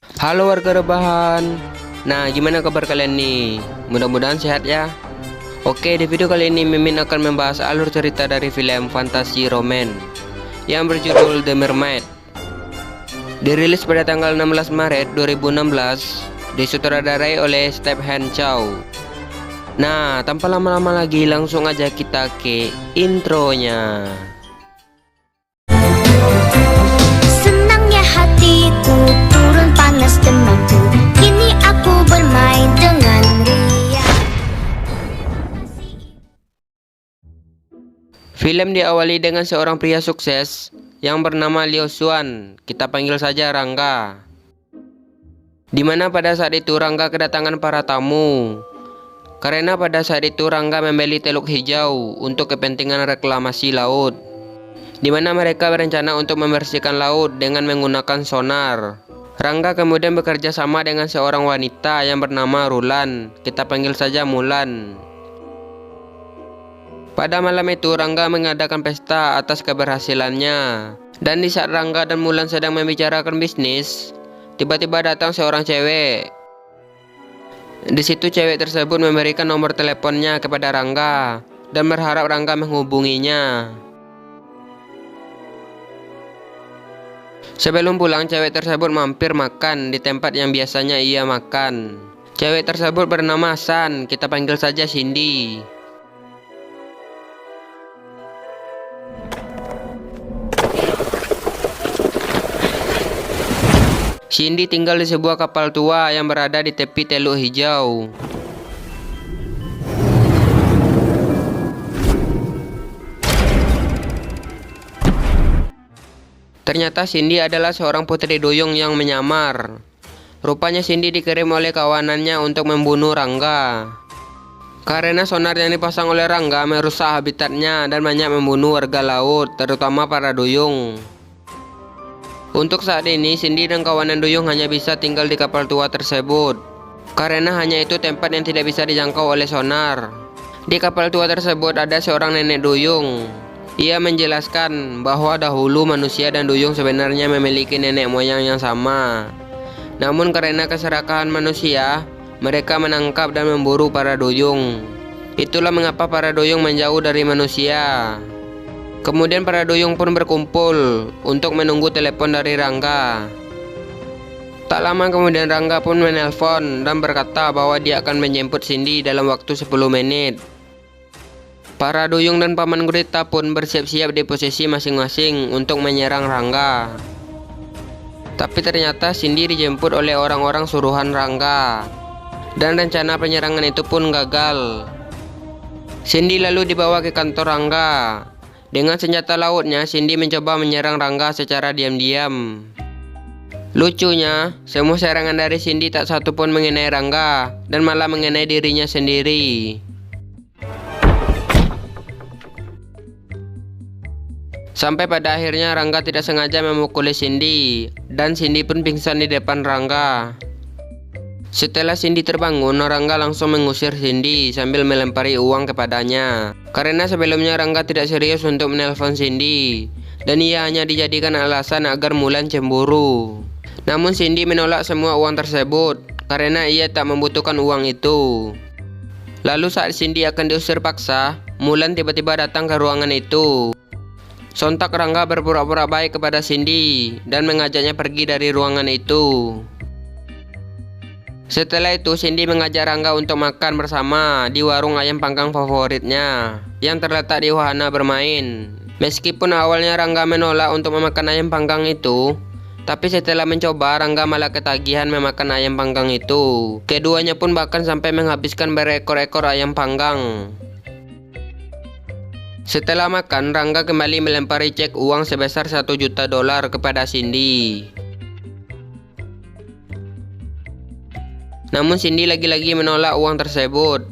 Halo warga rebahan. Nah, gimana kabar kalian nih? Mudah-mudahan sehat ya. Oke, di video kali ini Mimin akan membahas alur cerita dari film fantasi roman yang berjudul The Mermaid. Dirilis pada tanggal 16 Maret 2016, disutradarai oleh Stephen Chow. Nah, tanpa lama-lama lagi langsung aja kita ke intronya. Senangnya hatiku turun panas demamku. Kini aku bermain dengan ria. Film diawali dengan seorang pria sukses yang bernama Liu Xuan, kita panggil saja Rangga. Dimana pada saat itu Rangga kedatangan para tamu. Karena pada saat itu Rangga membeli teluk hijau untuk kepentingan reklamasi laut. Dimana mereka berencana untuk membersihkan laut dengan menggunakan sonar. Rangga kemudian bekerja sama dengan seorang wanita yang bernama Rulan, kita panggil saja Mulan. Pada malam itu Rangga mengadakan pesta atas keberhasilannya. Dan di saat Rangga dan Mulan sedang membicarakan bisnis, tiba-tiba datang seorang cewek. Di situ cewek tersebut memberikan nomor teleponnya kepada Rangga dan berharap Rangga menghubunginya. Sebelum pulang, cewek tersebut mampir makan di tempat yang biasanya ia makan. Cewek tersebut bernama San, kita panggil saja Cindy. Cindy tinggal di sebuah kapal tua yang berada di tepi teluk hijau. Ternyata Cindy adalah seorang putri duyung yang menyamar. Rupanya Cindy dikirim oleh kawanannya untuk membunuh Rangga. Karena sonar yang dipasang oleh Rangga merusak habitatnya dan banyak membunuh warga laut, terutama para duyung. Untuk saat ini, Cindy dan kawanan duyung hanya bisa tinggal di kapal tua tersebut. Karena hanya itu tempat yang tidak bisa dijangkau oleh sonar. Di kapal tua tersebut ada seorang nenek duyung. Ia menjelaskan bahwa dahulu manusia dan duyung sebenarnya memiliki nenek moyang yang sama. Namun karena keserakahan manusia, mereka menangkap dan memburu para duyung. Itulah mengapa para duyung menjauh dari manusia. Kemudian para duyung pun berkumpul untuk menunggu telepon dari Rangga. Tak lama kemudian Rangga pun menelpon dan berkata bahwa dia akan menjemput Cindy dalam waktu 10 menit. Para duyung dan paman gurita pun bersiap-siap di posisi masing-masing untuk menyerang Rangga. Tapi ternyata Cindy dijemput oleh orang-orang suruhan Rangga. Dan rencana penyerangan itu pun gagal. Cindy lalu dibawa ke kantor Rangga. Dengan senjata lautnya, Cindy mencoba menyerang Rangga secara diam-diam. Lucunya, semua serangan dari Cindy tak satu pun mengenai Rangga dan malah mengenai dirinya sendiri. Sampai pada akhirnya Rangga tidak sengaja memukuli Cindy dan Cindy pun pingsan di depan Rangga. Setelah Cindy terbangun, Rangga langsung mengusir Cindy sambil melempari uang kepadanya. Karena sebelumnya Rangga tidak serius untuk menelpon Cindy dan ia hanya dijadikan alasan agar Mulan cemburu. Namun Cindy menolak semua uang tersebut karena ia tak membutuhkan uang itu. Lalu saat Cindy akan diusir paksa, Mulan tiba-tiba datang ke ruangan itu. Sontak Rangga berpura-pura baik kepada Cindy dan mengajaknya pergi dari ruangan itu. Setelah itu Cindy mengajak Rangga untuk makan bersama di warung ayam panggang favoritnya yang terletak di wahana bermain. Meskipun awalnya Rangga menolak untuk memakan ayam panggang itu, tapi setelah mencoba Rangga malah ketagihan memakan ayam panggang itu. Keduanya pun bahkan sampai menghabiskan berekor-ekor ayam panggang. Setelah makan, Rangga kembali melempari cek uang sebesar $1 juta kepada Cindy. Namun Cindy lagi-lagi menolak uang tersebut.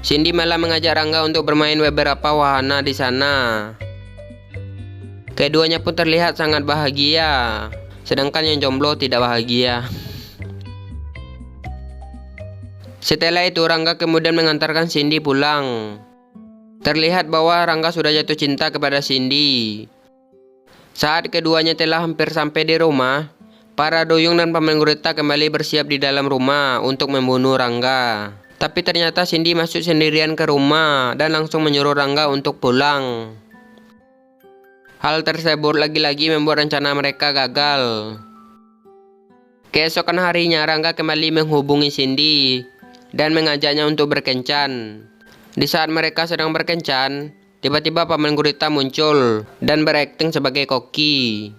Cindy malah mengajak Rangga untuk bermain beberapa wahana di sana. Keduanya pun terlihat sangat bahagia, sedangkan yang jomblo tidak bahagia. Setelah itu Rangga kemudian mengantarkan Cindy pulang. Terlihat bahwa Rangga sudah jatuh cinta kepada Cindy. Saat keduanya telah hampir sampai di rumah, Para duyung dan paman gurita kembali bersiap di dalam rumah untuk membunuh Rangga. Tapi ternyata Cindy masuk sendirian ke rumah dan langsung menyuruh Rangga untuk pulang. Hal tersebut lagi-lagi membuat rencana mereka gagal. Keesokan harinya Rangga kembali menghubungi Cindy dan mengajaknya untuk berkencan. Di saat mereka sedang berkencan, tiba-tiba paman gurita muncul dan berakting sebagai koki.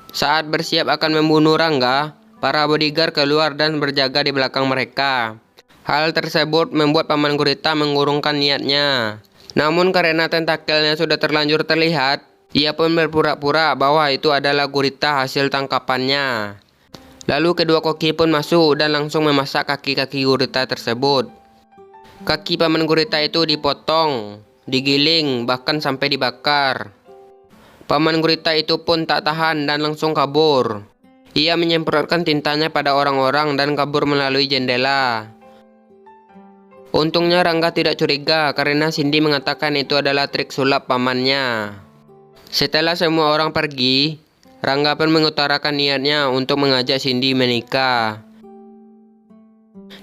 Saat bersiap akan membunuh Rangga, para bodyguard keluar dan berjaga di belakang mereka. Hal tersebut membuat paman gurita mengurungkan niatnya. Namun karena tentakelnya sudah terlanjur terlihat, ia pun berpura-pura bahwa itu adalah gurita hasil tangkapannya. Lalu kedua koki pun masuk dan langsung memasak kaki-kaki gurita tersebut. Kaki paman gurita itu dipotong, digiling, bahkan sampai dibakar. Paman gurita itu pun tak tahan dan langsung kabur. Ia menyemprotkan tintanya pada orang-orang dan kabur melalui jendela. Untungnya Rangga tidak curiga karena Cindy mengatakan itu adalah trik sulap pamannya. Setelah semua orang pergi, Rangga pun mengutarakan niatnya untuk mengajak Cindy menikah.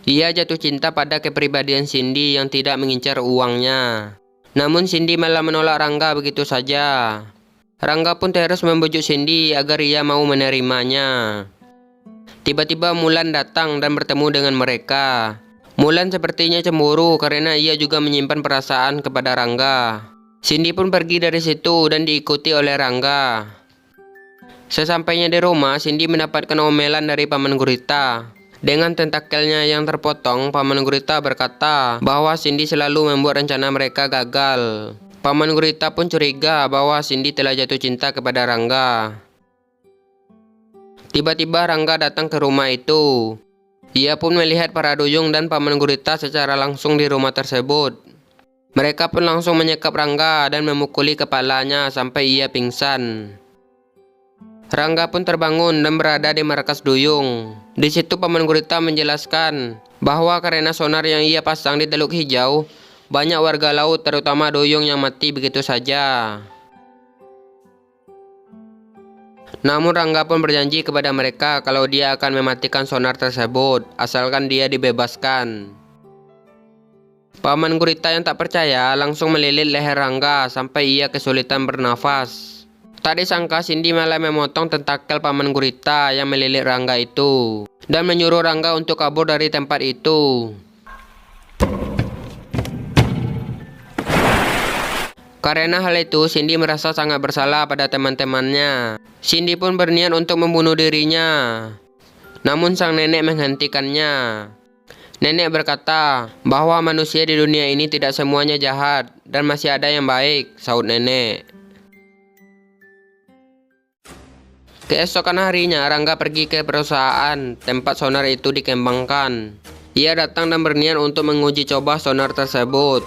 Ia jatuh cinta pada kepribadian Cindy yang tidak mengincar uangnya. Namun Cindy malah menolak Rangga begitu saja. Rangga pun terus membujuk Cindy agar ia mau menerimanya. Tiba-tiba Mulan datang dan bertemu dengan mereka. Mulan sepertinya cemburu karena ia juga menyimpan perasaan kepada Rangga. Cindy pun pergi dari situ dan diikuti oleh Rangga. Sesampainya di rumah, Cindy mendapatkan omelan dari paman gurita. Dengan tentakelnya yang terpotong, paman gurita berkata bahwa Cindy selalu membuat rencana mereka gagal. Paman gurita pun curiga bahwa Cindy telah jatuh cinta kepada Rangga. Tiba-tiba Rangga datang ke rumah itu. Ia pun melihat para duyung dan paman gurita secara langsung di rumah tersebut. Mereka pun langsung menyekap Rangga dan memukuli kepalanya sampai ia pingsan. Rangga pun terbangun dan berada di markas duyung. Di situ paman gurita menjelaskan bahwa karena sonar yang ia pasang di Teluk Hijau, banyak warga laut terutama duyung yang mati begitu saja. Namun Rangga pun berjanji kepada mereka kalau dia akan mematikan sonar tersebut asalkan dia dibebaskan. Paman gurita yang tak percaya langsung melilit leher Rangga sampai ia kesulitan bernafas. Tak disangka Cindy malah memotong tentakel paman gurita yang melilit Rangga itu dan menyuruh Rangga untuk kabur dari tempat itu. Karena hal itu, Cindy merasa sangat bersalah pada teman-temannya. Cindy pun berniat untuk membunuh dirinya. Namun sang nenek menghentikannya. Nenek berkata bahwa manusia di dunia ini tidak semuanya jahat dan masih ada yang baik, sahut nenek. Keesokan harinya, Rangga pergi ke perusahaan tempat sonar itu dikembangkan. Ia datang dan berniat untuk menguji coba sonar tersebut.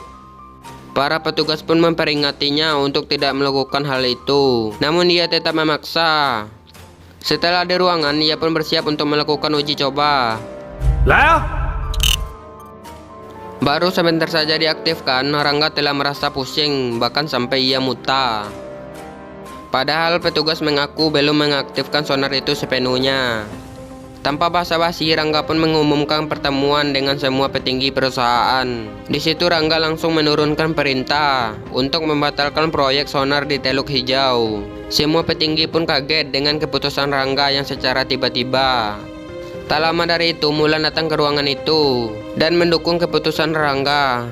Para petugas pun memperingatinya untuk tidak melakukan hal itu. Namun ia tetap memaksa. Setelah di ruangan, ia pun bersiap untuk melakukan uji coba. Baru sebentar saja diaktifkan, Rangga telah merasa pusing, bahkan sampai ia muntah. Padahal petugas mengaku belum mengaktifkan sonar itu sepenuhnya. Tanpa basa-basi, Rangga pun mengumumkan pertemuan dengan semua petinggi perusahaan. Di situ Rangga langsung menurunkan perintah untuk membatalkan proyek sonar di Teluk Hijau. Semua petinggi pun kaget dengan keputusan Rangga yang secara tiba-tiba. Tak lama dari itu, Mulan datang ke ruangan itu dan mendukung keputusan Rangga.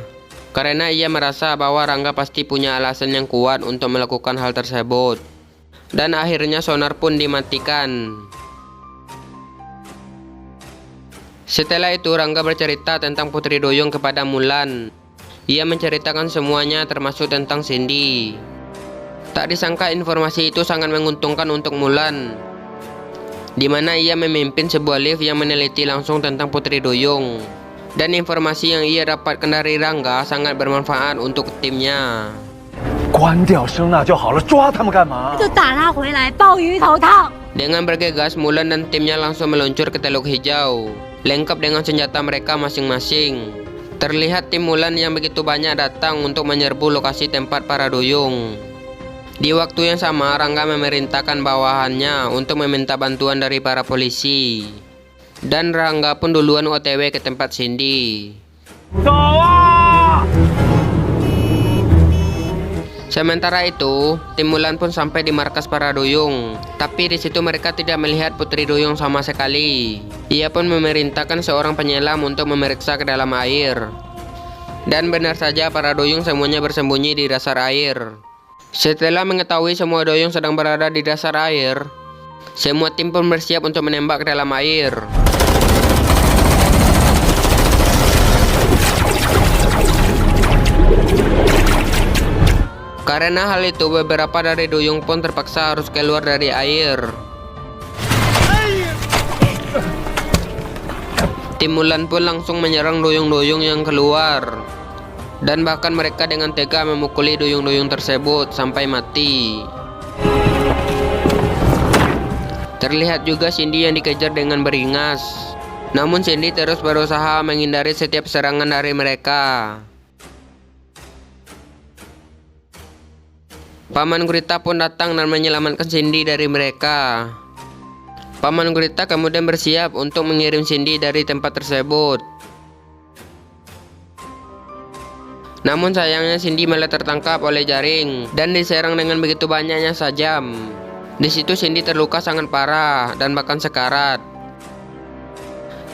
Karena ia merasa bahwa Rangga pasti punya alasan yang kuat untuk melakukan hal tersebut. Dan akhirnya sonar pun dimatikan. Setelah itu Rangga bercerita tentang Putri Duyung kepada Mulan. Ia menceritakan semuanya termasuk tentang Cindy. Tak disangka informasi itu sangat menguntungkan untuk Mulan, di mana ia memimpin sebuah lift yang meneliti langsung tentang Putri Duyung. Dan informasi yang ia dapatkan dari Rangga sangat bermanfaat untuk timnya. 关掉声呐就好了，抓他们干嘛？ 就打他回来，鲍鱼头套。 Dengan bergegas, Mulan dan timnya langsung meluncur ke Teluk Hijau, lengkap dengan senjata mereka masing-masing. Terlihat tim Mulan yang begitu banyak datang untuk menyerbu lokasi tempat para duyung. Di waktu yang sama, Rangga memerintahkan bawahannya untuk meminta bantuan dari para polisi. Dan Rangga pun duluan OTW ke tempat Cindy. Sementara itu, tim Mulan pun sampai di markas para duyung. Tapi di situ mereka tidak melihat Putri Duyung sama sekali. Ia pun memerintahkan seorang penyelam untuk memeriksa ke dalam air. Dan benar saja para duyung semuanya bersembunyi di dasar air. Setelah mengetahui semua duyung sedang berada di dasar air, semua tim pun bersiap untuk menembak ke dalam air. Karena hal itu, beberapa dari duyung pun terpaksa harus keluar dari air. Tim Mulan pun langsung menyerang duyung-duyung yang keluar. Dan bahkan mereka dengan tega memukuli duyung-duyung tersebut sampai mati. Terlihat juga Cindy yang dikejar dengan beringas. Namun Cindy terus berusaha menghindari setiap serangan dari mereka. Paman Gurita pun datang dan menyelamatkan Cindy dari mereka. Paman Gurita kemudian bersiap untuk mengirim Cindy dari tempat tersebut. Namun sayangnya Cindy malah tertangkap oleh jaring dan diserang dengan begitu banyaknya sajam. Di situ Cindy terluka sangat parah dan bahkan sekarat.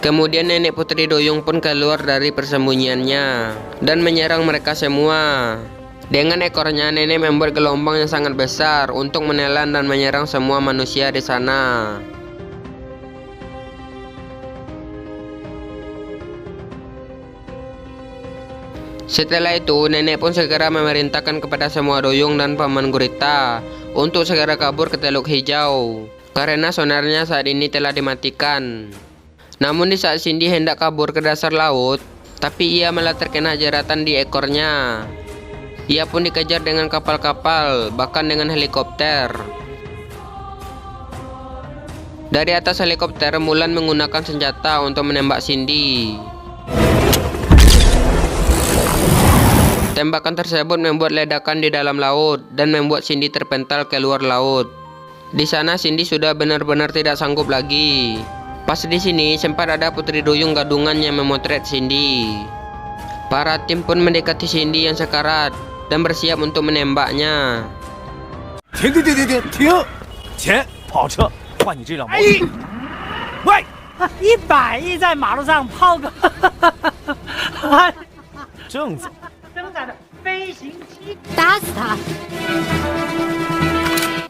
Kemudian nenek Putri Duyung pun keluar dari persembunyiannya dan menyerang mereka semua. Dengan ekornya, nenek membuat gelombang yang sangat besar untuk menelan dan menyerang semua manusia di sana. Setelah itu, nenek pun segera memerintahkan kepada semua duyung dan Paman Gurita untuk segera kabur ke Teluk Hijau, karena sonarnya saat ini telah dimatikan. Namun di saat Cindy hendak kabur ke dasar laut, tapi ia malah terkena jeratan di ekornya. Ia pun dikejar dengan kapal-kapal, bahkan dengan helikopter. Dari atas helikopter, Mulan menggunakan senjata untuk menembak Cindy. Tembakan tersebut membuat ledakan di dalam laut dan membuat Cindy terpental keluar laut. Di sana Cindy sudah benar-benar tidak sanggup lagi. Pas di sini sempat ada Putri Duyung gadungan yang memotret Cindy. Para tim pun mendekati Cindy yang sekarat dan bersiap untuk menembaknya. 停停停停停停！钱，跑车，换你这辆毛驴。喂， 100亿在马路上抛个，正走。 生产的飞行器，打死他！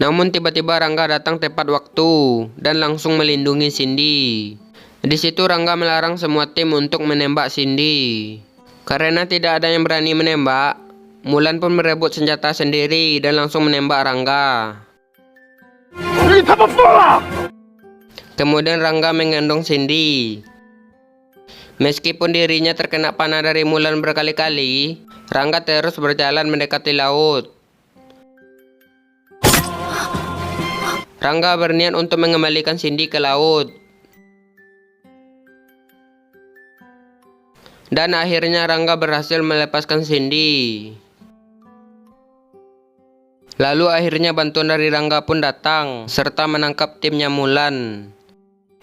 Namun tiba-tiba Rangga datang tepat waktu dan langsung melindungi Cindy. Di situ Rangga melarang semua tim untuk menembak Cindy. Karena tidak ada yang berani menembak, Mulan pun merebut senjata sendiri dan langsung menembak Rangga. Kemudian Rangga menggendong Cindy. Meskipun dirinya terkena panah dari Mulan berkali-kali, Rangga terus berjalan mendekati laut. Rangga berniat untuk mengembalikan Cindy ke laut. Dan akhirnya Rangga berhasil melepaskan Cindy. Lalu akhirnya bantuan dari Rangga pun datang, serta menangkap timnya Mulan.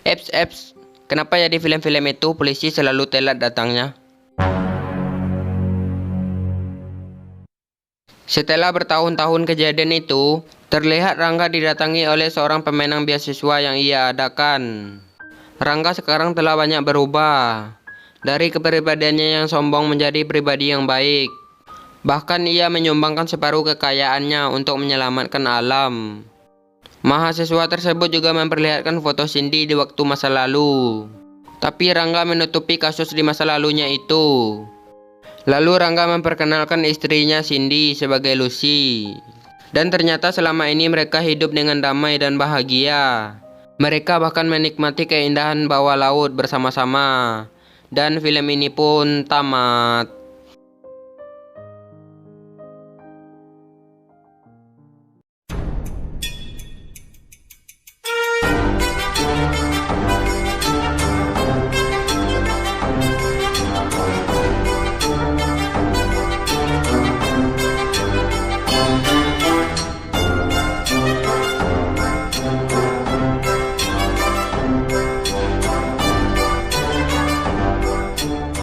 Eps, kenapa ya di film-film itu polisi selalu telat datangnya? Setelah bertahun-tahun kejadian itu, terlihat Rangga didatangi oleh seorang pemenang beasiswa yang ia adakan. Rangga sekarang telah banyak berubah. Dari kepribadiannya yang sombong menjadi pribadi yang baik. Bahkan ia menyumbangkan separuh kekayaannya untuk menyelamatkan alam. Mahasiswa tersebut juga memperlihatkan foto Cindy di waktu masa lalu. Tapi Rangga menutupi kasus di masa lalunya itu. Lalu Rangga memperkenalkan istrinya Cindy sebagai Lucy. Dan ternyata selama ini mereka hidup dengan damai dan bahagia. Mereka bahkan menikmati keindahan bawah laut bersama-sama. Dan film ini pun tamat.